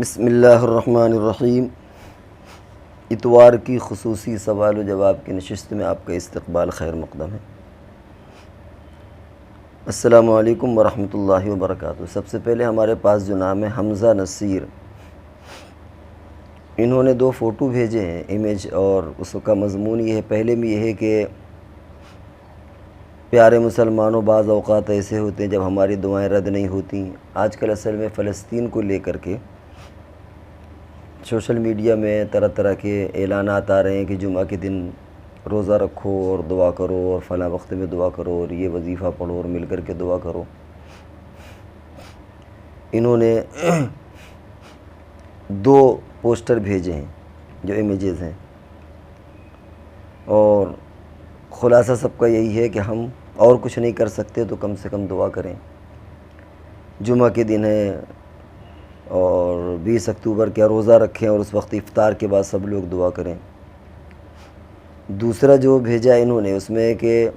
بسم اللہ الرحمن الرحیم۔ اتوار کی خصوصی سوال و جواب کی نشست میں آپ کا استقبال خیر مقدم ہے۔ السلام علیکم ورحمۃ اللہ وبرکاتہ۔ سب سے پہلے ہمارے پاس جو نام ہے حمزہ نصیر، انہوں نے 2 فوٹو بھیجے ہیں، امیج، اور اس کا مضمون یہ ہے، پہلے میں یہ ہے کہ پیارے مسلمانوں، بعض اوقات ایسے ہوتے ہیں جب ہماری دعائیں رد نہیں ہوتی۔ آج کل اصل میں فلسطین کو لے کر کے سوشل میڈیا میں طرح طرح کے اعلانات آ رہے ہیں کہ جمعہ کے دن روزہ رکھو اور دعا کرو اور فلاں وقت میں دعا کرو اور یہ وظیفہ پڑھو اور مل کر کے دعا کرو۔ انہوں نے 2 پوسٹر بھیجے ہیں جو امیجز ہیں، اور خلاصہ سب کا یہی ہے کہ ہم اور کچھ نہیں کر سکتے تو کم سے کم دعا کریں۔ جمعہ کے دن ہے اور 20 اکتوبر کا روزہ رکھیں اور اس وقت افطار کے بعد سب لوگ دعا کریں۔ دوسرا جو بھیجا انہوں نے، اس میں کہ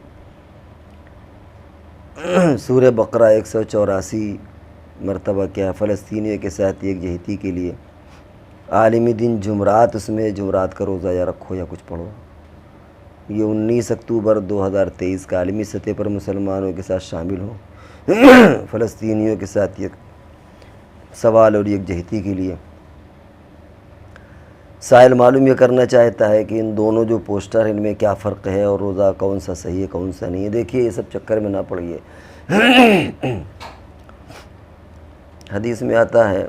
سورہ بقرہ 184 مرتبہ کیا فلسطینیوں کے ساتھ یکجہتی کے لیے عالمی دن جمعرات، اس میں جمعرات کا روزہ یا رکھو یا کچھ پڑھو۔ یہ 19 اکتوبر 2023 کا عالمی سطح پر مسلمانوں کے ساتھ شامل ہوں، فلسطینیوں کے ساتھ یک سوال اور یکجہتی کے لیے۔ سائل معلوم یہ کرنا چاہتا ہے کہ ان دونوں جو پوسٹر ہیں ان میں کیا فرق ہے اور روزہ کون سا صحیح ہے کون سا نہیں ہے۔ دیکھیے، یہ سب چکر میں نہ پڑیے۔ حدیث میں آتا ہے،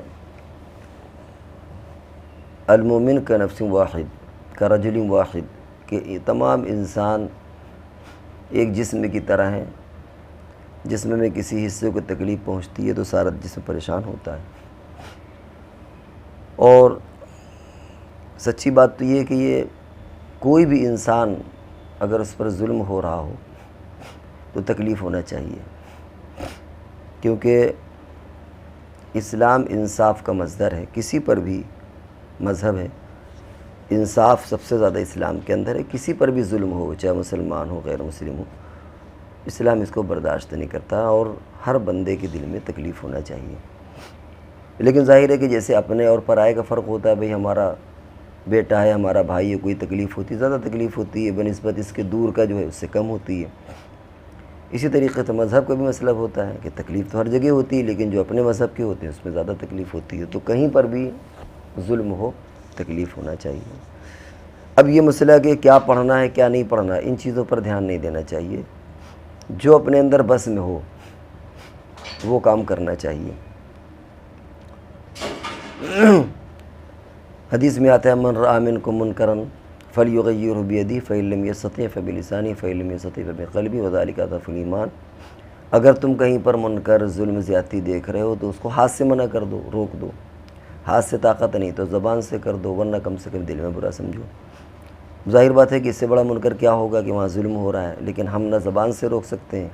المومن کا نفس واحد کا رجل واحد، کہ یہ تمام انسان ایک جسم کی طرح ہیں، جسم میں کسی حصے کو تکلیف پہنچتی ہے تو سارا جسم پریشان ہوتا ہے۔ اور سچی بات تو یہ ہے کہ یہ کوئی بھی انسان اگر اس پر ظلم ہو رہا ہو تو تکلیف ہونا چاہیے، کیونکہ اسلام انصاف کا مصدر ہے۔ کسی پر بھی مذہب ہے، انصاف سب سے زیادہ اسلام کے اندر ہے۔ کسی پر بھی ظلم ہو، چاہے مسلمان ہو غیر مسلم ہو، اسلام اس کو برداشت نہیں کرتا اور ہر بندے کے دل میں تکلیف ہونا چاہیے۔ لیکن ظاہر ہے کہ جیسے اپنے اور پرائے کا فرق ہوتا ہے، بھئی ہمارا بیٹا ہے، ہمارا بھائی ہے، کوئی تکلیف ہوتی ہے، زیادہ تکلیف ہوتی ہے بنسبت اس کے دور کا جو ہے اس سے کم ہوتی ہے۔ اسی طریقے سے مذہب کا بھی مسئلہ ہوتا ہے کہ تکلیف تو ہر جگہ ہوتی ہے، لیکن جو اپنے مذہب کے ہوتے ہیں اس میں زیادہ تکلیف ہوتی ہے۔ تو کہیں پر بھی ظلم ہو، تکلیف ہونا چاہیے۔ اب یہ مسئلہ کہ کیا پڑھنا ہے کیا نہیں پڑھنا، ان چیزوں پر دھیان نہیں دینا چاہیے۔ جو اپنے اندر بس میں ہو وہ کام کرنا چاہیے۔ حدیث میں آتا ہے، من رأى منکم منکرا فلیغیرہ بیدہ فإن لم یستطع فبلسانہ فإن لم یستطع فبقلبہ وذلک اضعف الایمان۔ اگر تم کہیں پر منکر، ظلم، زیادتی دیکھ رہے ہو تو اس کو ہاتھ سے منع کر دو، روک دو۔ ہاتھ سے طاقت نہیں تو زبان سے کر دو، ورنہ کم سے کم دل میں برا سمجھو۔ ظاہر بات ہے کہ اس سے بڑا منکر کیا ہوگا کہ وہاں ظلم ہو رہا ہے، لیکن ہم نہ زبان سے روک سکتے ہیں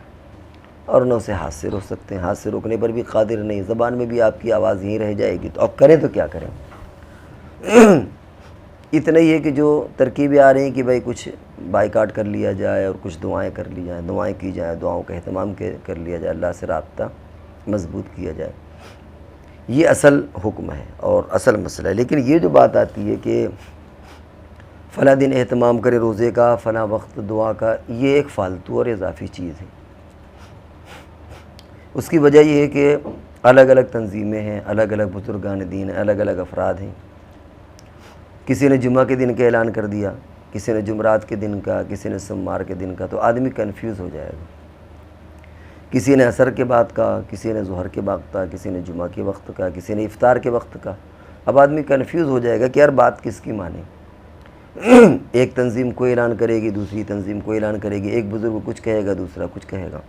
اور نہ اسے ہاتھ سے روک سکتے ہیں۔ ہاتھ سے روکنے پر بھی قادر نہیں، زبان میں بھی آپ کی آواز یہیں رہ جائے گی، تو اب کریں تو کیا کریں۔ اتنا ہی ہے کہ جو ترکیبیں آ رہی ہیں کہ بھائی کچھ بائیکاٹ کر لیا جائے اور کچھ دعائیں کر لی جائیں، دعائیں کی جائیں، دعاؤں کا اہتمام کر لیا جائے، اللہ سے رابطہ مضبوط کیا جائے، یہ اصل حکم ہے اور اصل مسئلہ ہے۔ لیکن یہ جو بات آتی ہے کہ فلاں دن اہتمام کرے روزے کا، فلاں وقت دعا کا، یہ ایک فالتو اور اضافی چیز ہے۔ اس کی وجہ یہ ہے کہ الگ الگ تنظیمیں ہیں، الگ الگ بزرگان دین ہیں، الگ الگ افراد ہیں۔ کسی نے جمعہ کے دن کا اعلان کر دیا، کسی نے جمعرات کے دن کا، کسی نے سوموار کے دن کا، تو آدمی کنفیوز ہو جائے گا۔ کسی نے عصر کے بعد کا، کسی نے ظہر کے وقت کا، کسی نے جمعہ کے وقت کا، کسی نے افطار کے وقت کا۔ اب آدمی کنفیوز ہو جائے گا کہ یار بات کس کی مانے۔ ایک تنظیم کو اعلان کرے گی، دوسری تنظیم کو اعلان کرے گی، ایک بزرگ کچھ کہے گا، دوسرا کچھ کہے گا۔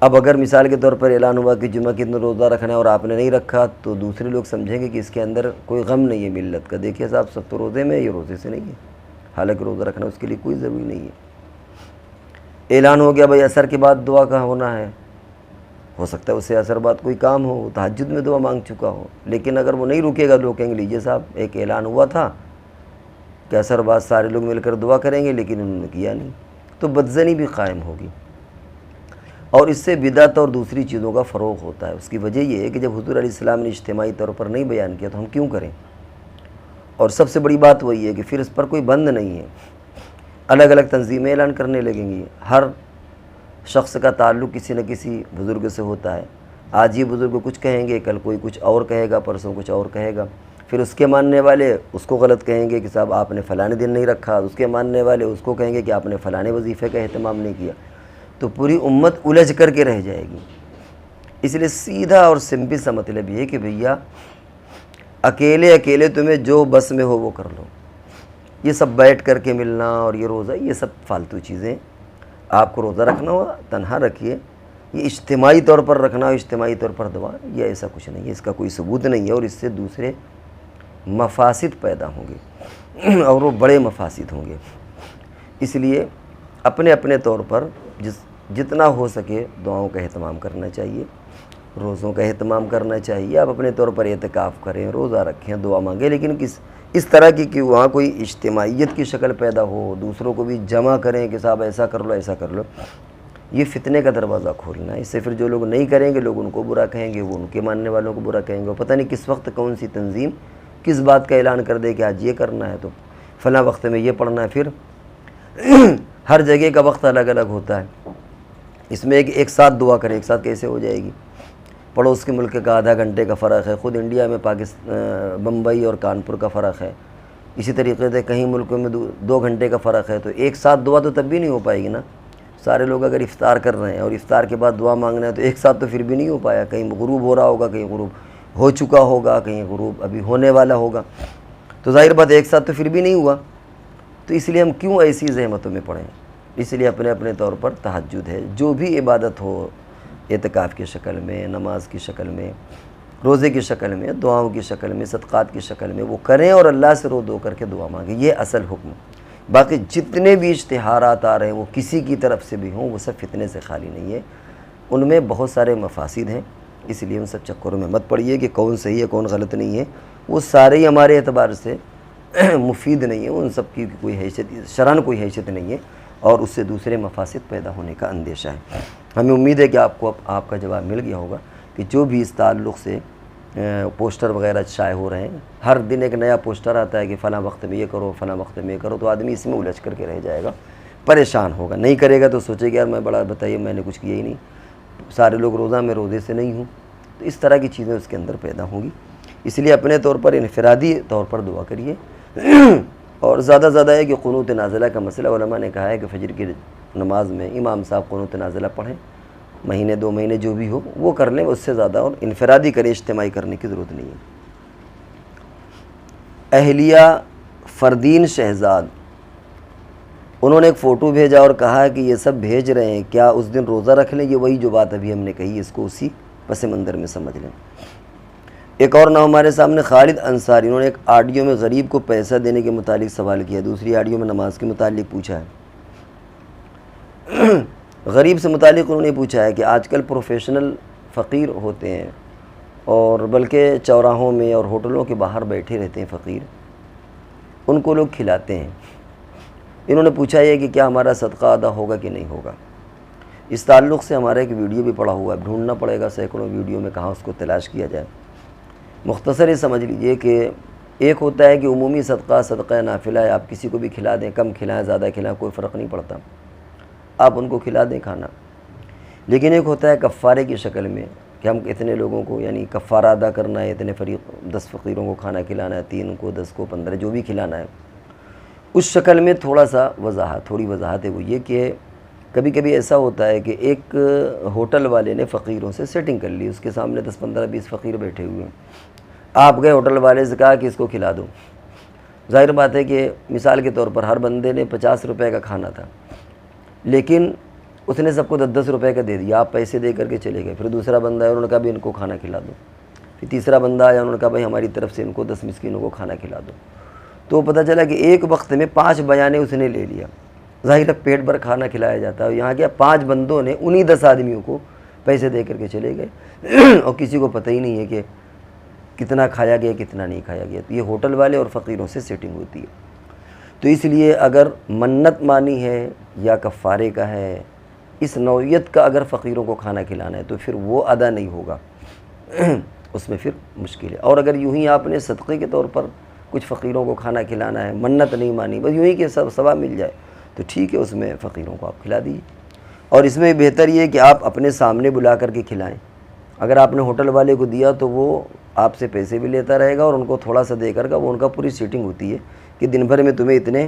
اب اگر مثال کے طور پر اعلان ہوا کہ جمعہ کے دن روزہ رکھنا ہے اور آپ نے نہیں رکھا، تو دوسرے لوگ سمجھیں گے کہ اس کے اندر کوئی غم نہیں ہے ملت کا۔ دیکھیے صاحب، سب تو روزے میں، یہ روزے سے نہیں ہے، حالانکہ روزہ رکھنا اس کے لیے کوئی ضروری نہیں ہے۔ اعلان ہو گیا بھائی عصر کے بعد دعا کا ہونا ہے، ہو سکتا ہے اسے عصر بعد کوئی کام ہو، تہجد میں دعا مانگ چکا ہو، لیکن اگر وہ نہیں رکے گا، لوگ کہیں گے لیجیے صاحب ایک اعلان ہوا تھا کہ عصر بعد سارے لوگ مل کر دعا کریں گے، لیکن انہوں نے کیا نہیں، تو بدظنی بھی قائم ہوگی۔ اور اس سے بدعت اور دوسری چیزوں کا فروغ ہوتا ہے۔ اس کی وجہ یہ ہے کہ جب حضور علیہ السلام نے اجتماعی طور پر نہیں بیان کیا تو ہم کیوں کریں؟ اور سب سے بڑی بات وہی ہے کہ پھر اس پر کوئی بند نہیں ہے، الگ الگ تنظیمیں اعلان کرنے لگیں گی۔ ہر شخص کا تعلق کسی نہ کسی بزرگ سے ہوتا ہے، آج یہ بزرگ کچھ کہیں گے، کل کوئی کچھ اور کہے گا، پرسوں کچھ اور کہے گا، پھر اس کے ماننے والے اس کو غلط کہیں گے کہ صاحب آپ نے فلانے دن نہیں رکھا، اس کے ماننے والے اس کو کہیں گے کہ آپ نے فلانے وظیفے کا اہتمام نہیں کیا، تو پوری امت الجھ کر کے رہ جائے گی۔ اس لیے سیدھا اور سمپل سا مطلب یہ ہے کہ بھیا اکیلے تمہیں جو بس میں ہو وہ کر لو۔ یہ سب بیٹھ کر کے ملنا اور یہ روزہ، یہ سب فالتو چیزیں۔ آپ کو روزہ رکھنا ہو تنہا رکھیے، یہ اجتماعی طور پر رکھنا ہو اجتماعی طور پر دعا، یہ ایسا کچھ نہیں ہے، اس کا کوئی ثبوت نہیں ہے، اور اس سے دوسرے مفاسد پیدا ہوں گے اور وہ بڑے مفاسد ہوں گے۔ اس لیے اپنے اپنے طور پر جتنا ہو سکے دعاؤں کا اہتمام کرنا چاہیے، روزوں کا اہتمام کرنا چاہیے۔ آپ اپنے طور پر اعتکاف کریں، روزہ رکھیں، دعا مانگیں، لیکن اس طرح کی کہ وہاں کوئی اجتماعیت کی شکل پیدا ہو، دوسروں کو بھی جمع کریں کہ صاحب ایسا کر لو ایسا کر لو، یہ فتنے کا دروازہ کھولنا ہے۔ اس سے پھر جو لوگ نہیں کریں گے لوگ ان کو برا کہیں گے، وہ ان کے ماننے والوں کو برا کہیں گے، پتہ نہیں کس وقت کون سی تنظیم کس بات کا اعلان کر دے کہ آج یہ کرنا ہے تو فلاں وقت میں یہ پڑھنا ہے۔ پھر ہر جگہ کا وقت الگ الگ ہوتا ہے، اس میں ایک ساتھ دعا کریں، ایک ساتھ کیسے ہو جائے گی؟ پڑوس کے ملک کا آدھا گھنٹے کا فرق ہے، خود انڈیا میں بمبئی اور کانپور کا فرق ہے، اسی طریقے سے کہیں ملکوں میں 2 گھنٹے کا فرق ہے، تو ایک ساتھ دعا تو تب بھی نہیں ہو پائے گی نا۔ سارے لوگ اگر افطار کر رہے ہیں اور افطار کے بعد دعا مانگنا ہے تو ایک ساتھ تو پھر بھی نہیں ہو پایا، کہیں غروب ہو رہا ہوگا، کہیں غروب ہو چکا ہوگا، کہیں غروب ابھی ہونے والا ہوگا، تو ظاہر بات ایک ساتھ تو پھر بھی نہیں ہوا۔ تو اس لیے ہم کیوں ایسی زحمتوں میں پڑیں؟ اس لیے اپنے اپنے طور پر تہجد ہے، جو بھی عبادت ہو، اعتکاف کی شکل میں، نماز کی شکل میں، روزے کی شکل میں، دعاؤں کی شکل میں، صدقات کی شکل میں، وہ کریں اور اللہ سے رو دو کر کے دعا مانگیں، یہ اصل حکم۔ باقی جتنے بھی اشتہارات آ رہے ہیں وہ کسی کی طرف سے بھی ہوں، وہ سب فتنے سے خالی نہیں ہے، ان میں بہت سارے مفاسد ہیں، اس لیے ان سب چکروں میں مت پڑیے کہ کون صحیح ہے کون غلط نہیں ہے، وہ سارے ہی ہمارے اعتبار سے مفید نہیں ہیں، ان سب کی کوئی حیثیت شرعاً کوئی حیثیت نہیں ہے، اور اس سے دوسرے مفاسد پیدا ہونے کا اندیشہ ہے۔ ہمیں امید ہے کہ آپ کا جواب مل گیا ہوگا کہ جو بھی اس تعلق سے پوسٹر وغیرہ شائع ہو رہے ہیں، ہر دن ایک نیا پوسٹر آتا ہے کہ فلاں وقت میں یہ کرو، فلاں وقت میں یہ کرو، تو آدمی اس میں الجھ کر کے رہ جائے گا، پریشان ہوگا، نہیں کرے گا تو سوچے گا یار میں بڑا بتائیے میں نے کچھ کیا ہی نہیں، سارے لوگ روزہ میں روزے سے نہیں ہوں، تو اس طرح کی چیزیں اس کے اندر پیدا ہوں گی۔ اس لیے اپنے طور پر انفرادی طور پر دعا کریے، اور زیادہ زیادہ ہے کہ قنوت نازلہ کا مسئلہ علماء نے کہا ہے کہ فجر کی نماز میں امام صاحب قنوت نازلہ پڑھیں، مہینے 2 مہینے جو بھی ہو وہ کر لیں، اس سے زیادہ اور انفرادی کریں، اجتماعی کرنے کی ضرورت نہیں ہے۔ اہلیہ فردین شہزاد، انہوں نے ایک فوٹو بھیجا اور کہا کہ یہ سب بھیج رہے ہیں، کیا اس دن روزہ رکھ لیں؟ یہ وہی جو بات ابھی ہم نے کہی، اس کو اسی پس منظر میں سمجھ لیں۔ ایک اور نام ہمارے سامنے خالد انصاری، انہوں نے ایک آڈیو میں غریب کو پیسہ دینے کے متعلق سوال کیا، دوسری آڈیو میں نماز کے متعلق پوچھا ہے۔ غریب سے متعلق انہوں نے پوچھا ہے کہ آج کل پروفیشنل فقیر ہوتے ہیں اور بلکہ چوراہوں میں اور ہوٹلوں کے باہر بیٹھے رہتے ہیں فقیر، ان کو لوگ کھلاتے ہیں۔ انہوں نے پوچھا یہ کہ کیا ہمارا صدقہ ادا ہوگا کہ نہیں ہوگا؟ اس تعلق سے ہمارا ایک ویڈیو بھی پڑا ہوا ہے، ڈھونڈنا پڑے گا سینکڑوں ویڈیو میں کہاں اس کو تلاش کیا جائے۔ مختصر یہ سمجھ لیجئے کہ ایک ہوتا ہے کہ عمومی صدقہ نافلہ ہے، آپ کسی کو بھی کھلا دیں، کم کھلائیں زیادہ کھلائیں کوئی فرق نہیں پڑتا، آپ ان کو کھلا دیں کھانا۔ لیکن ایک ہوتا ہے کفارے کی شکل میں کہ ہم اتنے لوگوں کو یعنی کفارہ ادا کرنا ہے، اتنے 10 فقیروں کو کھانا کھلانا ہے، 3 کو 10 کو 15 جو بھی کھلانا ہے، اس شکل میں تھوڑی وضاحت ہے، وہ یہ کہ کبھی کبھی ایسا ہوتا ہے کہ ایک ہوٹل والے نے فقیروں سے سیٹنگ کر لی، اس کے سامنے 10 15 20 فقیر بیٹھے ہوئے ہیں، آپ گئے ہوٹل والے سے کہا کہ اس کو کھلا دو، ظاہر بات ہے کہ مثال کے طور پر ہر بندے نے 50 روپے کا کھانا تھا، لیکن اس نے سب کو 10 روپے کا دے دیا، آپ پیسے دے کر کے چلے گئے، پھر دوسرا بندہ ہے انہوں نے کہا بھی ان کو کھانا کھلا دو، پھر تیسرا بندہ آیا انہوں نے کہا بھائی ہماری طرف سے ان کو 10 مسکینوں کو کھانا کھلا دو، تو پتہ چلا کہ ایک وقت میں 5 بیانے اس نے لے لیا، ظاہر ہے پیٹ بھر کھانا کھلایا جاتا ہے، یہاں کیا 5 بندوں نے انہی 10 آدمیوں کو پیسے دے کر کے چلے گئے اور کسی کو پتہ ہی نہیں ہے کہ کتنا کھایا گیا کتنا نہیں کھایا گیا۔ تو یہ ہوٹل والے اور فقیروں سے سیٹنگ ہوتی ہے۔ تو اس لیے اگر منت مانی ہے یا کفارے کا ہے اس نوعیت کا اگر فقیروں کو کھانا کھلانا ہے تو پھر وہ ادا نہیں ہوگا، اس میں پھر مشکل ہے۔ اور اگر یوں ہی آپ نے صدقے کے طور پر کچھ فقیروں کو کھانا کھلانا ہے، منت نہیں مانی، بس یوں ہی کہ سب ثواب مل جائے، تو ٹھیک ہے، اس میں فقیروں کو آپ کھلا دیجیے۔ اور اس میں بہتر یہ ہے کہ آپ اپنے سامنے بلا کر کے کھلائیں۔ اگر آپ نے ہوٹل والے کو دیا تو وہ آپ سے پیسے بھی لیتا رہے گا، اور ان کو تھوڑا سا دے کر کا وہ ان کا پوری سیٹنگ ہوتی ہے کہ دن بھر میں تمہیں اتنے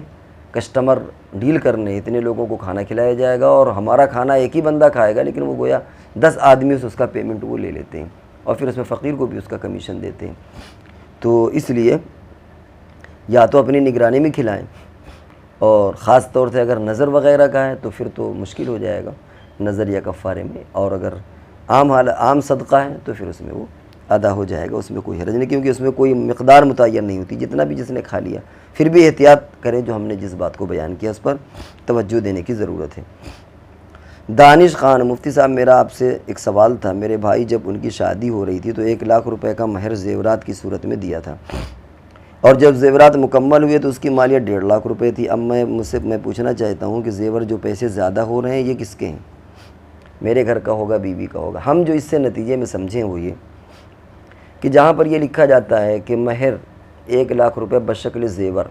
کسٹمر ڈیل کرنے، اتنے لوگوں کو کھانا کھلایا جائے گا، اور ہمارا کھانا ایک ہی بندہ کھائے گا، لیکن وہ گویا 10 آدمی سے اس کا پیمنٹ وہ لے لیتے ہیں، اور پھر اس میں فقیر کو بھی اس کا کمیشن دیتے ہیں۔ تو اس لیے یا تو اپنی نگرانی میں کھلائیں، اور خاص طور سے اگر نظر وغیرہ کا ہے تو پھر تو مشکل ہو جائے گا نظر یا کفارے میں، اور اگر عام صدقہ ہے تو پھر اس میں وہ ادا ہو جائے گا، اس میں کوئی حرج نہیں، کیونکہ اس میں کوئی مقدار متعین نہیں ہوتی، جتنا بھی جس نے کھا لیا۔ پھر بھی احتیاط کریں، جو ہم نے جس بات کو بیان کیا اس پر توجہ دینے کی ضرورت ہے۔ دانش خان: مفتی صاحب، میرا آپ سے ایک سوال تھا۔ میرے بھائی جب ان کی شادی ہو رہی تھی تو 1 لاکھ روپے کا مہر زیورات کی صورت میں دیا تھا، اور جب زیورات مکمل ہوئے تو اس کی مالیت 1.5 لاکھ روپے تھی۔ اب میں پوچھنا چاہتا ہوں کہ زیور جو پیسے زیادہ ہو رہے ہیں یہ کس کے ہیں؟ میرے گھر کا ہوگا، بیوی کا ہوگا؟ ہم جو اس سے نتیجے میں سمجھیں وہ یہ کہ جہاں پر یہ لکھا جاتا ہے کہ مہر 1 لاکھ روپے بشکل زیور،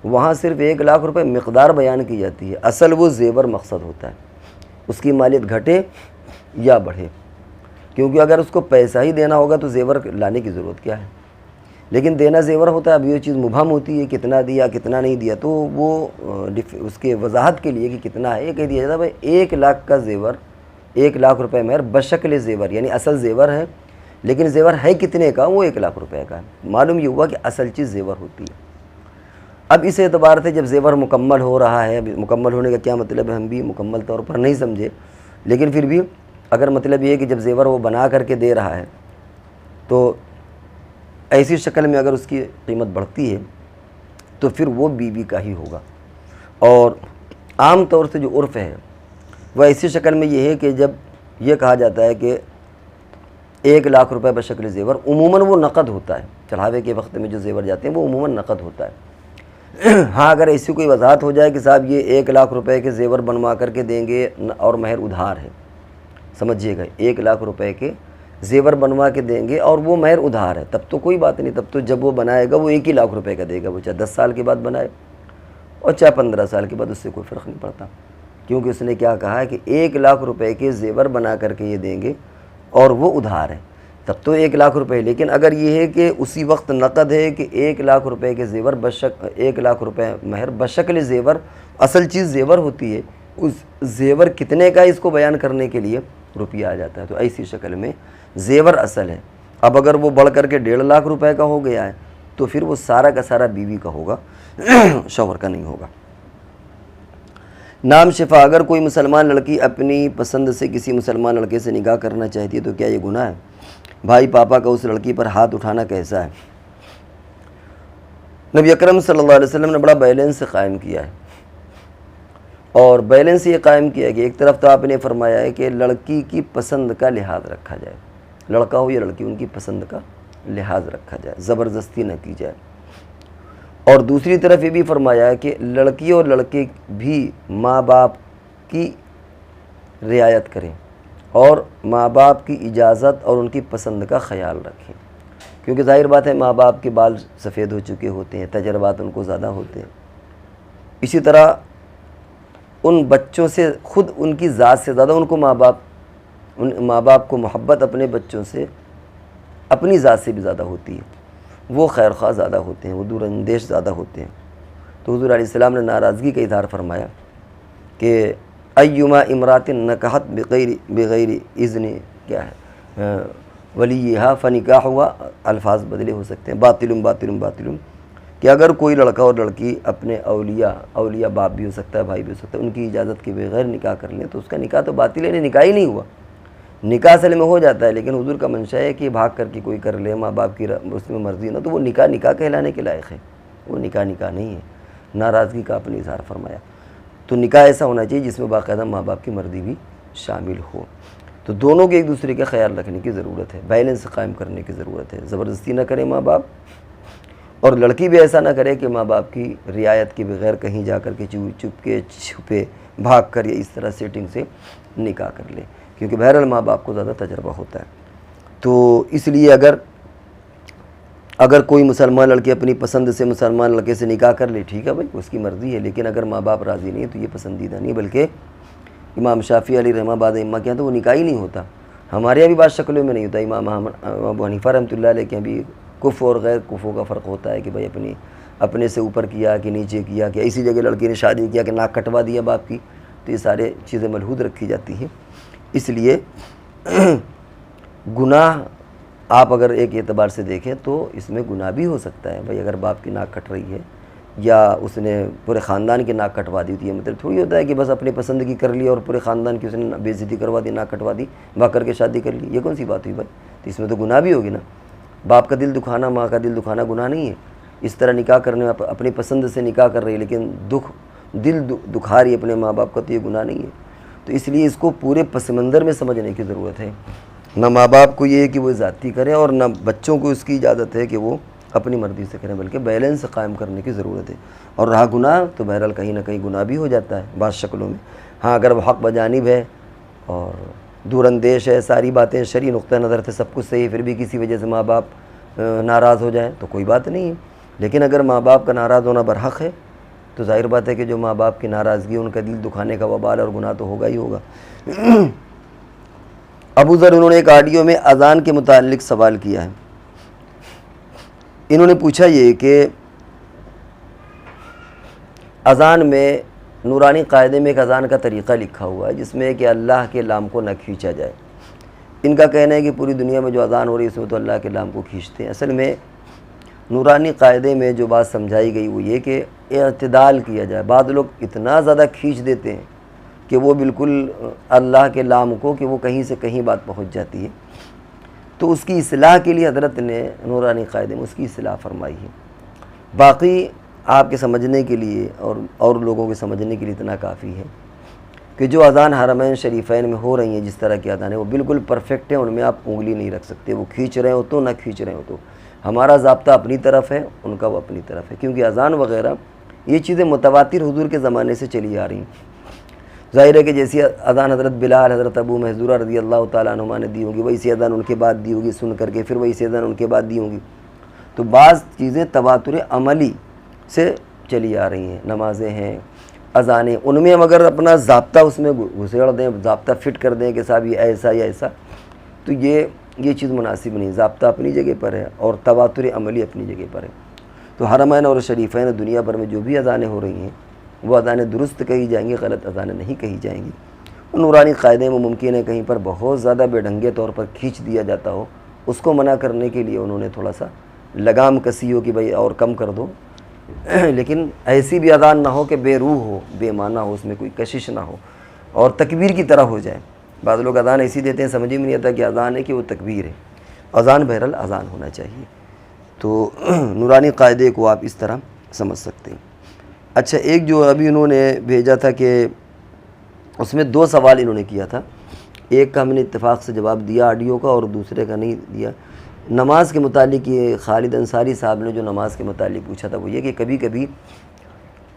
وہاں صرف 1 لاکھ روپے مقدار بیان کی جاتی ہے، اصل وہ زیور مقصد ہوتا ہے، اس کی مالیت گھٹے یا بڑھے، کیونکہ اگر اس کو پیسہ ہی دینا ہوگا تو زیور لانے کی ضرورت کیا ہے؟ لیکن دینا زیور ہوتا ہے، اب یہ چیز مبہم ہوتی ہے، کتنا دیا کتنا نہیں دیا، تو وہ اس کے وضاحت کے لیے کہ کتنا ہے، یہ کہہ دیا جاتا ہے بھائی 1 لاکھ کا زیور، 1 لاکھ روپے مہر بشکل زیور، یعنی اصل زیور ہے، لیکن زیور ہے کتنے کا؟ وہ 1 لاکھ روپے کا ہے۔ معلوم یہ ہوا کہ اصل چیز زیور ہوتی ہے۔ اب اس اعتبار سے جب زیور مکمل ہو رہا ہے، مکمل ہونے کا کیا مطلب ہے ہم بھی مکمل طور پر نہیں سمجھے، لیکن پھر بھی اگر مطلب یہ ہے کہ جب زیور وہ بنا کر کے دے رہا ہے تو ایسی شکل میں اگر اس کی قیمت بڑھتی ہے تو پھر وہ بیوی کا ہی ہوگا۔ اور عام طور سے جو عرف ہے وہ ایسی شکل میں یہ ہے کہ جب یہ کہا جاتا ہے کہ 1 لاکھ روپے بشکل زیور، عموماً وہ نقد ہوتا ہے، چڑھاوے کے وقت میں جو زیور جاتے ہیں وہ عموماً نقد ہوتا ہے۔ ہاں اگر ایسی کوئی وضاحت ہو جائے کہ صاحب یہ 1 لاکھ روپے کے زیور بنوا کر کے دیں گے اور مہر ادھار ہے، سمجھیے گا، 1 لاکھ روپے کے زیور بنوا کے دیں گے اور وہ مہر ادھار ہے، تب تو کوئی بات نہیں، تب تو جب وہ بنائے گا وہ 1 ہی لاکھ روپے کا دے گا، وہ چاہے 10 سال کے بعد بنائے اور چاہے 15 سال کے بعد، اس سے کوئی فرق نہیں پڑتا، کیونکہ اس نے کیا کہا ہے کہ 1 لاکھ روپے کے زیور بنا کر کے یہ دیں گے اور وہ ادھار ہے، تب تو 1 لاکھ روپے۔ لیکن اگر یہ ہے کہ اسی وقت نقد ہے کہ 1 لاکھ روپے کے زیور 1 لاکھ روپے مہر بشکل زیور، اصل چیز زیور ہوتی ہے، اس زیور کتنے کا اس کو بیان کرنے کے لیے روپیہ آ جاتا ہے، تو ایسی شکل میں زیور اصل ہے۔ اب اگر وہ بڑھ کر کے 1.5 لاکھ روپے کا ہو گیا ہے تو پھر وہ سارا کا سارا بیوی کا ہوگا، شوہر کا نہیں ہوگا۔ نام شفا: اگر کوئی مسلمان لڑکی اپنی پسند سے کسی مسلمان لڑکے سے نکاح کرنا چاہتی ہے تو کیا یہ گناہ ہے؟ بھائی پاپا کا اس لڑکی پر ہاتھ اٹھانا کیسا ہے؟ نبی اکرم صلی اللہ علیہ وسلم نے بڑا بیلنس قائم کیا ہے، اور بیلنس یہ قائم کیا کہ ایک طرف تو آپ نے فرمایا ہے کہ لڑکی کی پسند کا لحاظ رکھا جائے، لڑکا ہو یا لڑکی، ان کی پسند کا لحاظ رکھا جائے، زبردستی نہ کی جائے، اور دوسری طرف یہ بھی فرمایا ہے کہ لڑکی اور لڑکے بھی ماں باپ کی رعایت کریں اور ماں باپ کی اجازت اور ان کی پسند کا خیال رکھیں، کیونکہ ظاہر بات ہے ماں باپ کے بال سفید ہو چکے ہوتے ہیں، تجربات ان کو زیادہ ہوتے ہیں، اسی طرح ان بچوں سے خود ان کی ذات سے زیادہ ان کو ماں باپ کو محبت اپنے بچوں سے اپنی ذات سے بھی زیادہ ہوتی ہے، وہ خیر خواہ زیادہ ہوتے ہیں، وہ دور اندیش زیادہ ہوتے ہیں۔ تو حضور علیہ السلام نے ناراضگی کا اظہار فرمایا کہ ایما امرات نکحت بغیر اذن کیا ہے ولیہا فنکاح ہوا، الفاظ بدلے ہو سکتے ہیں، باطل باطل باطل، کہ اگر کوئی لڑکا اور لڑکی اپنے اولیاء باپ بھی ہو سکتا ہے، بھائی بھی ہو سکتا ہے، ان کی اجازت کے بغیر نکاح کر لیں تو اس کا نکاح تو باطل ہے، نکاح ہی نہیں ہوا۔ نکاح اصل میں ہو جاتا ہے، لیکن حضور کا منشا ہے کہ بھاگ کر کے کوئی کر لے، ماں باپ کی اس میں مرضی نہ، تو وہ نکاح کہلانے کے لائق ہے، وہ نکاح نہیں ہے۔ ناراضگی کا اپنے اظہار فرمایا، تو نکاح ایسا ہونا چاہیے جس میں باقاعدہ ماں باپ کی مرضی بھی شامل ہو، تو دونوں کے ایک دوسرے کا خیال رکھنے کی ضرورت ہے، بیلنس قائم کرنے کی ضرورت ہے، زبردستی نہ کرے ماں باپ، اور لڑکی بھی ایسا نہ کرے کہ ماں باپ کی رعایت کے بغیر کہیں جا کر کے چپ کے چھپے بھاگ کر یا اس طرح سیٹنگ سے نکاح کر لے، کیونکہ بہرحال ماں باپ کو زیادہ تجربہ ہوتا ہے۔ تو اس لیے اگر کوئی مسلمان لڑکی اپنی پسند سے مسلمان لڑکے سے نکاح کر لے، ٹھیک ہے بھائی، اس کی مرضی ہے، لیکن اگر ماں باپ راضی نہیں ہے تو یہ پسندیدہ نہیں، بلکہ امام شافعی علیہ رحمہ بعد امہ کے یہاں تو وہ نکاح ہی نہیں ہوتا، ہمارے یہاں بھی بعض شکلوں میں نہیں ہوتا۔ امام ابو حنیفہ رحمۃ اللہ علیہ کے یہاں بھی کفو اور غیر کفو کا فرق ہوتا ہے کہ بھائی اپنے سے اوپر کیا کہ نیچے کیا، کہ اسی جگہ لڑکی نے شادی کیا کہ ناک کٹوا دیا باپ کی، تو یہ سارے چیزیں ملحوظ رکھی جاتی ہیں۔ اس لیے گناہ آپ اگر ایک اعتبار سے دیکھیں تو اس میں گناہ بھی ہو سکتا ہے، بھائی اگر باپ کی ناک کٹ رہی ہے یا اس نے پورے خاندان کی ناک کٹوا دی، تو یہ مطلب تھوڑی ہوتا ہے کہ بس اپنے پسند کی کر لی اور پورے خاندان کی اس نے بے عزتی کروا دی، ناک کٹوا دی، با کر کے شادی کر لی، یہ کون سی بات ہوئی بھائی؟ تو اس میں تو گناہ بھی ہوگی نا۔ باپ کا دل دکھانا، ماں کا دل دکھانا گناہ نہیں ہے۔ اس طرح نکاح کرنے میں اپنی پسند سے نکاح کر رہی ہے لیکن دل دکھا رہی ہے اپنے ماں باپ کا، تو یہ گناہ نہیں ہے۔ تو اس لیے اس کو پورے پس منظر میں سمجھنے کی ضرورت ہے، نہ ماں باپ کو یہ ہے کہ وہ زیادتی کریں اور نہ بچوں کو اس کی اجازت ہے کہ وہ اپنی مرضی سے کریں، بلکہ بیلنس قائم کرنے کی ضرورت ہے۔ اور رہا گناہ تو بہرحال کہیں نہ کہیں گناہ بھی ہو جاتا ہے بعض شکلوں میں، ہاں اگر وہ حق بجانب ہے اور دور اندیش ہے، ساری باتیں شرعی نقطہ نظر سے سب کچھ صحیح، پھر بھی کسی وجہ سے ماں باپ ناراض ہو جائیں تو کوئی بات نہیں ہے۔ لیکن اگر ماں باپ کا ناراض ہونا برحق ہے تو ظاہر بات ہے کہ جو ماں باپ کی ناراضگی ان کا دل دکھانے کا وبال اور گناہ تو ہوگا ہی ہوگا۔ ابو ذر انہوں نے ایک آڈیو میں اذان کے متعلق سوال کیا ہے۔ انہوں نے پوچھا یہ کہ اذان میں نورانی قاعدے میں ایک اذان کا طریقہ لکھا ہوا ہے جس میں کہ اللہ کے لام کو نہ کھینچا جائے۔ ان کا کہنا ہے کہ پوری دنیا میں جو اذان ہو رہی ہے اس میں تو اللہ کے لام کو کھینچتے ہیں۔ اصل میں نورانی قاعدے میں جو بات سمجھائی گئی وہ یہ کہ اعتدال کیا جائے۔ بعض لوگ اتنا زیادہ کھینچ دیتے ہیں کہ وہ بالکل اللہ کے لام کو کہ وہ کہیں سے کہیں بات پہنچ جاتی ہے، تو اس کی اصلاح کے لیے حضرت نے نورانی قاعدے میں اس کی اصلاح فرمائی ہے۔ باقی آپ کے سمجھنے کے لیے اور لوگوں کے سمجھنے کے لیے اتنا کافی ہے کہ جو اذان حرمین شریفین میں ہو رہی ہیں جس طرح کی اذانیں وہ بالکل پرفیکٹ ہیں، ان میں آپ انگلی نہیں رکھ سکتے، وہ کھینچ رہے ہو تو نہ کھینچ رہے ہو تو۔ ہمارا ضابطہ اپنی طرف ہے، ان کا وہ اپنی طرف ہے، کیونکہ اذان وغیرہ یہ چیزیں متواتر حضور کے زمانے سے چلی آ رہی ہیں۔ ظاہر ہے کہ جیسی اذان حضرت بلال، حضرت ابو محذورہ رضی اللہ تعالیٰ عنہما نے دی ہوگی، ویسی اذان ان کے بعد دی ہوگی سن کر کے، پھر ویسی اذان ان کے بعد دی ہوں گی۔ تو بعض چیزیں تواتر عملی سے چلی آ رہی ہیں، نمازیں ہیں، اذانیں، ان میں ہم اگر اپنا ضابطہ اس میں گھسیڑ دیں، ضابطہ فٹ کر دیں کہ صاحب یہ ایسا یا ایسا، تو یہ چیز مناسب نہیں۔ ضابطہ اپنی جگہ پر ہے اور تواتر عملی اپنی جگہ پر ہے۔ تو حرمین اور شریفین دنیا بھر میں جو بھی اذانیں ہو رہی ہیں وہ اذانیں درست کہی جائیں گی، غلط اذانیں نہیں کہی جائیں گی۔ نورانی قاعدے میں ممکن ہے کہیں پر بہت زیادہ بے ڈھنگے طور پر کھینچ دیا جاتا ہو، اس کو منع کرنے کے لیے انہوں نے تھوڑا سا لگام کسی ہو کہ بھائی اور کم کر دو، لیکن ایسی بھی اذان نہ ہو کہ بے روح ہو، بے معنی ہو، اس میں کوئی کشش نہ ہو اور تکبیر کی طرح ہو جائے۔ بعض لوگ اذان ایسی دیتے ہیں سمجھ میں نہیں آتا کہ اذان ہے کہ وہ تکبیر ہے۔ اذان بہرحال اذان ہونا چاہیے۔ تو نورانی قاعدے کو آپ اس طرح سمجھ سکتے ہیں۔ اچھا، ایک جو ابھی انہوں نے بھیجا تھا کہ اس میں 2 سوال انہوں نے کیا تھا، ایک کا ہم نے اتفاق سے جواب دیا آڈیو کا اور دوسرے کا نہیں دیا۔ نماز کے متعلق یہ خالد انصاری صاحب نے جو نماز کے متعلق پوچھا تھا وہ یہ کہ کبھی کبھی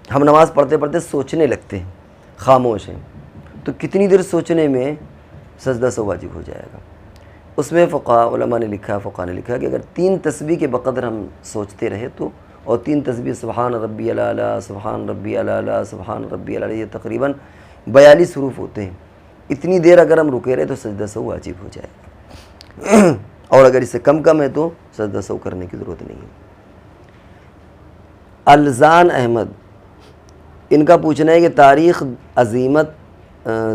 ہم نماز پڑھتے پڑھتے سوچنے لگتے ہیں، خاموش ہیں، تو کتنی دیر سوچنے میں سجدہ سو واجب ہو جائے گا۔ اس میں فقہاء علماء نے لکھا کہ اگر 3 تسبیح کے بقدر ہم سوچتے رہے تو، اور 3 تسبیح سبحان ربی الاعلیٰ، سبحان ربی الاعلیٰ، سبحان ربی الاعلیٰ، یہ تقریباً 42 حروف ہوتے ہیں، اتنی دیر اگر ہم رکے رہے تو سجدہ سو واجب ہو جائے گا، اور اگر اس سے کم ہے تو سجدہ سو کرنے کی ضرورت نہیں ہے۔ الزان احمد، ان کا پوچھنا ہے کہ تاریخ عظیمت،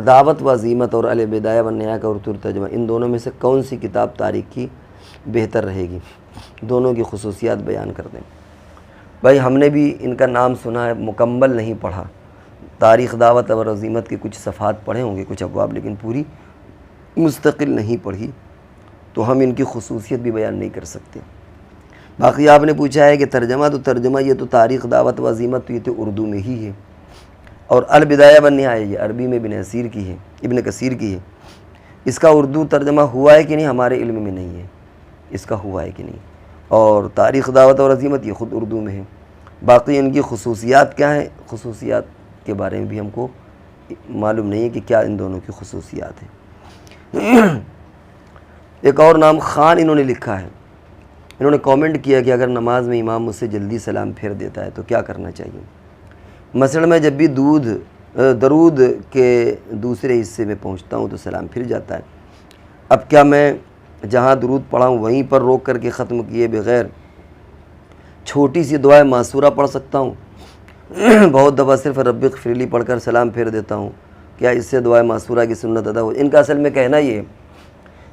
دعوت و عظیمت اور البدایہ والنہایہ کا اردو ترجمہ، ان دونوں میں سے کون سی کتاب تاریخ کی بہتر رہے گی؟ دونوں کی خصوصیات بیان کر دیں۔ بھائی ہم نے بھی ان کا نام سنا ہے، مکمل نہیں پڑھا۔ تاریخ دعوت اور عظیمت کے کچھ صفحات پڑھے ہوں گے، کچھ ابواب، لیکن پوری مستقل نہیں پڑھی، تو ہم ان کی خصوصیت بھی بیان نہیں کر سکتے۔ باقی آپ نے پوچھا ہے کہ ترجمہ یہ تو تاریخ دعوت و عظیمت تو یہ تو اردو میں ہی ہے، اور البدایہ والنہایہ یہ عربی میں ابن کثیر کی ہے۔ اس کا اردو ترجمہ ہوا ہے کہ نہیں ہمارے علم میں نہیں ہے، اس کا ہوا ہے کہ نہیں۔ اور تاریخ دعوت اور عظیمت یہ خود اردو میں ہے۔ باقی ان کی خصوصیات کیا ہیں، خصوصیات کے بارے میں بھی ہم کو معلوم نہیں ہے کہ کیا ان دونوں کی خصوصیات ہیں۔ ایک اور نام خان انہوں نے لکھا ہے، انہوں نے کامنٹ کیا کہ اگر نماز میں امام مجھ سے جلدی سلام پھیر دیتا ہے تو کیا کرنا چاہیے؟ مثلا میں جب بھی درود کے دوسرے حصے میں پہنچتا ہوں تو سلام پھر جاتا ہے، اب کیا میں جہاں درود پڑھا ہوں وہیں پر روک کر کے ختم کیے بغیر چھوٹی سی دعائے معصورہ پڑھ سکتا ہوں؟ بہت دفعہ صرف رب اغفر لی پڑھ کر سلام پھیر دیتا ہوں، کیا اس سے دعائے معصورہ کی سنت ادا ہو؟ ان کا اصل میں کہنا یہ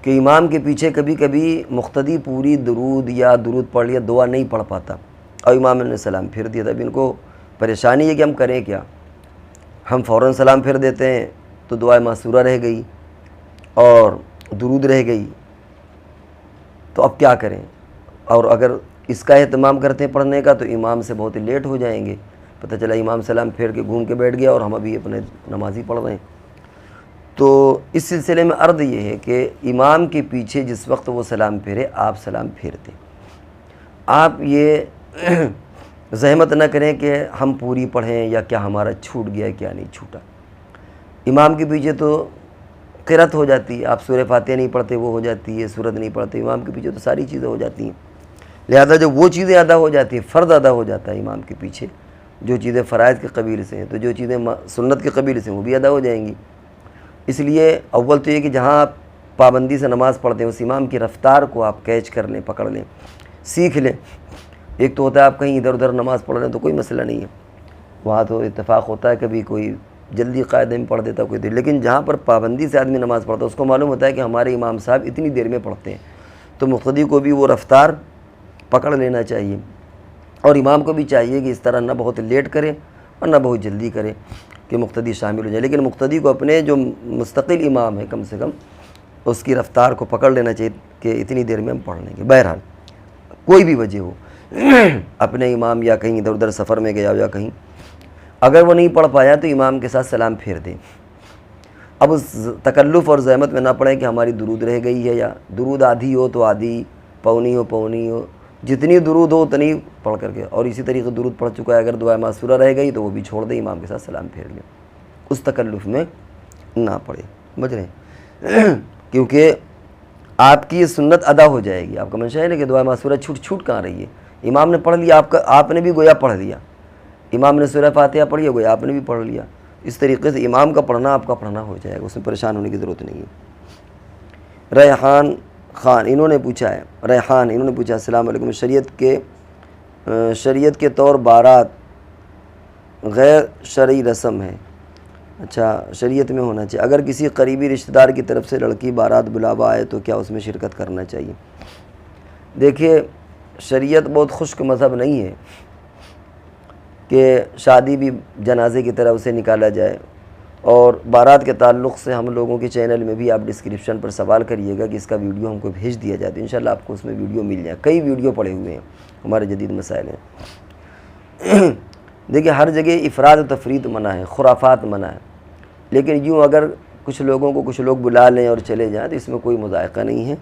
کہ امام کے پیچھے کبھی کبھی مقتدی پوری درود یا درود پڑھ لیا، دعا نہیں پڑھ پاتا اور امام نے سلام پھیر دیا تھا۔ اب ان کو پریشانی ہے کہ ہم کریں کیا؟ ہم فوراً سلام پھیر دیتے ہیں تو دعائے معصورہ رہ گئی اور درود رہ گئی، تو اب کیا کریں؟ اور اگر اس کا اہتمام کرتے ہیں پڑھنے کا تو امام سے بہت لیٹ ہو جائیں گے، پتہ چلا امام سلام پھیر کے گھوم کے بیٹھ گیا اور ہم ابھی اپنے نماز ہی پڑھ رہے ہیں۔ تو اس سلسلے میں عرض یہ ہے کہ امام کے پیچھے جس وقت وہ سلام پھیرے آپ سلام پھیرتے، آپ یہ زحمت نہ کریں کہ ہم پوری پڑھیں یا کیا ہمارا چھوٹ گیا کیا نہیں چھوٹا۔ امام کے پیچھے تو قرأت ہو جاتی ہے، آپ سورہ فاتحہ نہیں پڑھتے وہ ہو جاتی ہے، سورت نہیں پڑھتے، امام کے پیچھے تو ساری چیزیں ہو جاتی ہیں، لہذا جب وہ چیزیں ادا ہو جاتی ہیں، فرض ادا ہو جاتا ہے امام کے پیچھے، جو چیزیں فرائض کے قبیل سے ہیں تو جو چیزیں سنت کے قبیل سے ہیں وہ بھی ادا ہو جائیں گی۔ اس لیے اول تو یہ کہ جہاں آپ پابندی سے نماز پڑھتے ہیں اس امام کی رفتار کو آپ کیچ کر لیں، پکڑ لیں، سیکھ لیں۔ ایک تو ہوتا ہے آپ کہیں ادھر ادھر نماز پڑھ رہے ہیں تو کوئی مسئلہ نہیں ہے، وہاں تو اتفاق ہوتا ہے، کبھی کوئی جلدی قاعدے میں پڑھ دیتا کوئی دیر، لیکن جہاں پر پابندی سے آدمی نماز پڑھتا ہے اس کو معلوم ہوتا ہے کہ ہمارے امام صاحب اتنی دیر میں پڑھتے ہیں، تو مقتدی کو بھی وہ رفتار پکڑ لینا چاہیے، اور امام کو بھی چاہیے کہ اس طرح نہ بہت لیٹ کرے اور نہ بہت جلدی کرے کہ مقتدی شامل ہو جائے، لیکن مقتدی کو اپنے جو مستقل امام ہے کم سے کم اس کی رفتار کو پکڑ لینا چاہیے کہ اتنی دیر میں ہم پڑھ لیں گے۔ بہرحال کوئی بھی وجہ ہو، اپنے امام یا کہیں ادھر ادھر سفر میں گیا ہو یا کہیں، اگر وہ نہیں پڑھ پایا تو امام کے ساتھ سلام پھیر دیں۔ اب اس تکلف اور زحمت میں نہ پڑھیں کہ ہماری درود رہ گئی ہے، یا درود آدھی ہو تو آدھی، پونی ہو، جتنی درود ہو اتنی پڑھ کر کے، اور اسی طریقے درود پڑھ چکا ہے اگر دعائے معصورہ رہ گئی تو وہ بھی چھوڑ دیں، امام کے ساتھ سلام پھیر لیں، اس تکلف میں نہ پڑھے، سمجھ رہے ہیں؟ کیونکہ آپ کی یہ سنت ادا ہو جائے گی۔ آپ کا منشا ہے نا کہ دعائے معصورہ چھوٹ کہاں رہی ہے؟ امام نے پڑھ لیا، آپ نے بھی گویا پڑھ لیا، امام نے سورہ فاتحہ پڑھی ہے گویا آپ نے بھی پڑھ لیا، اس طریقے سے امام کا پڑھنا آپ کا پڑھنا ہو جائے گا، اس میں پریشان ہونے کی ضرورت نہیں ہے۔ ریحان خان انہوں نے پوچھا ہے، السلام علیکم، شریعت کے طور بارات غیر شرعی رسم ہے، اچھا شریعت میں ہونا چاہیے، اگر کسی قریبی رشتہ دار کی طرف سے لڑکی بارات بلاوا آئے تو کیا اس میں شرکت کرنا چاہیے؟ دیکھیے شریعت بہت خشک مذہب نہیں ہے کہ شادی بھی جنازے کی طرح اسے نکالا جائے، اور بارات کے تعلق سے ہم لوگوں کے چینل میں بھی آپ ڈسکرپشن پر سوال کریے گا کہ اس کا ویڈیو ہم کو بھیج دیا جائے، تو انشاءاللہ آپ کو اس میں ویڈیو مل جائے، کئی ویڈیو پڑے ہوئے ہیں، ہمارے جدید مسائل ہیں۔ دیکھیے ہر جگہ افراد و تفرید منع ہے، خرافات منع ہے، لیکن یوں اگر کچھ لوگوں کو کچھ لوگ بلا لیں اور چلے جائیں تو اس میں کوئی مذائقہ نہیں ہے۔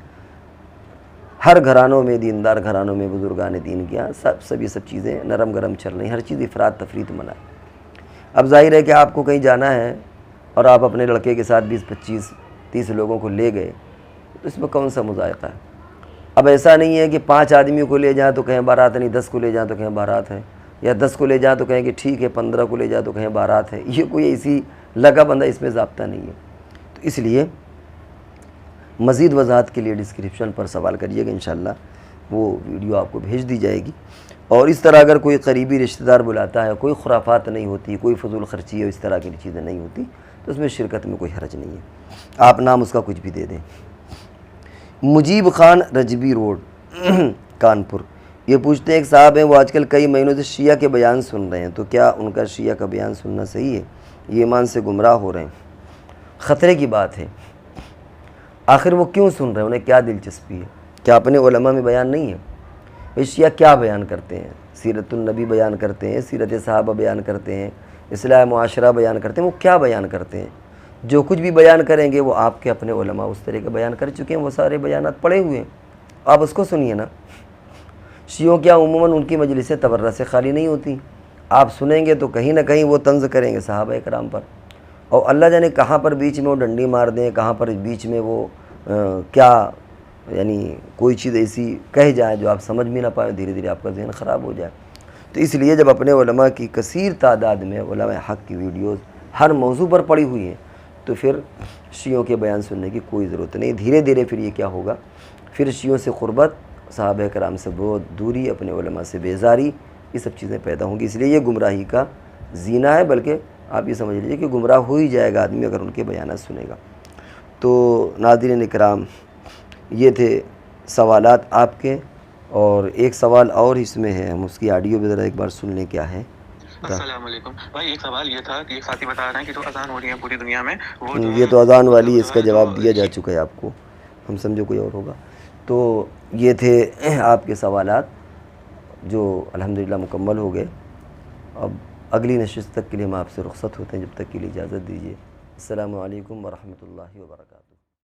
ہر گھرانوں میں، دیندار گھرانوں میں، بزرگان دین کے یہاں سب یہ سب چیزیں نرم گرم چل رہی ہیں، ہر چیز افراد تفرید منع ہے۔ اب ظاہر ہے کہ آپ کو کہیں جانا ہے اور آپ اپنے لڑکے کے ساتھ 20 25 30 لوگوں کو لے گئے تو اس میں کون سا مذائقہ ہے؟ اب ایسا نہیں ہے کہ 5 آدمیوں کو لے جائیں تو کہیں بارات نہیں، 10 کو لے جائیں تو کہیں بارات ہے، یا 10 کو لے جائیں تو کہیں کہ ٹھیک ہے، 15 کو لے جائیں تو کہیں بارات ہے، یہ کوئی ایسی لگا بندہ اس میں ضابطہ نہیں ہے۔ تو اس لیے مزید وضاحت کے لیے ڈسکرپشن پر سوال کریے گا، انشاءاللہ وہ ویڈیو آپ کو بھیج دی جائے گی۔ اور اس طرح اگر کوئی قریبی رشتہ دار بلاتا ہے، کوئی خرافات نہیں ہوتی، کوئی فضول خرچی ہے، اس طرح کی چیزیں نہیں ہوتی، تو اس میں شرکت میں کوئی حرج نہیں ہے، آپ نام اس کا کچھ بھی دے دیں۔ مجیب خان رجبی روڈ کانپور یہ پوچھتے ہیں، ایک صاحب ہیں وہ آج کل کئی مہینوں سے شیعہ کے بیان سن رہے ہیں، تو کیا ان کا شیعہ کا بیان سننا صحیح ہے؟ یہ ایمان سے گمراہ ہو رہے ہیں۔ خطرے کی بات ہے، آخر وہ کیوں سن رہے ہیں؟ انہیں کیا دلچسپی ہے؟ کیا اپنے علماء میں بیان نہیں ہے؟ بھئی شیعہ کیا بیان کرتے ہیں؟ سیرت النبی بیان کرتے ہیں، سیرت صحابہ بیان کرتے ہیں، اصلاح معاشرہ بیان کرتے ہیں، وہ کیا بیان کرتے ہیں؟ جو کچھ بھی بیان کریں گے وہ آپ کے اپنے علماء اس طرح کے بیان کر چکے ہیں، وہ سارے بیانات پڑے ہوئے ہیں، آپ اس کو سنیے نا۔ شیعوں کیا عموماً ان کی مجلسیں تبرہ سے خالی نہیں ہوتی، آپ سنیں گے تو کہیں نہ کہیں وہ طنز کریں گے صحابہ کرام پر، اور اللہ جانے کہاں پر بیچ میں وہ ڈنڈی مار دیں، کہاں پر بیچ میں وہ کیا یعنی کوئی چیز ایسی کہہ جائے جو آپ سمجھ بھی نہ پائیں، دھیرے دھیرے آپ کا ذہن خراب ہو جائے۔ تو اس لیے جب اپنے علماء کی کثیر تعداد میں علماء حق کی ویڈیوز ہر موضوع پر پڑی ہوئی ہیں، تو پھر شیعوں کے بیان سننے کی کوئی ضرورت نہیں۔ دھیرے دھیرے پھر یہ کیا ہوگا، پھر شیعوں سے قربت، صحابہ کرام سے بہت دوری، اپنے علماء سے بیزاری، یہ سب چیزیں پیدا ہوں گی۔ اس لیے یہ گمراہی کا زینہ ہے، بلکہ آپ یہ سمجھ لیجیے کہ گمراہ ہو ہی جائے گا آدمی اگر ان کے بیانات سنے گا۔ تو ناظرین اکرام، یہ تھے سوالات آپ کے، اور ایک سوال اور اس میں ہے، ہم اس کی آڈیو بھی ذرا ایک بار سن لیں کیا ہے۔ السلام علیکم بھائی، ایک سوال یہ تھا کہ ایک ساتھی بتا رہے ہیں کہ جو اذان ہو رہی ہے پوری دنیا میں، وہ یہ تو اذان والی، اس کا جواب دیا جا چکا ہے آپ کو، ہم سمجھو کوئی اور ہوگا۔ تو یہ تھے آپ کے سوالات جو الحمدللہ مکمل ہو گئے۔ اب اگلی نشست تک کے لیے ہم آپ سے رخصت ہوتے ہیں، جب تک کے لیے اجازت دیجیے۔ السلام علیکم ورحمۃ اللہ وبرکاتہ۔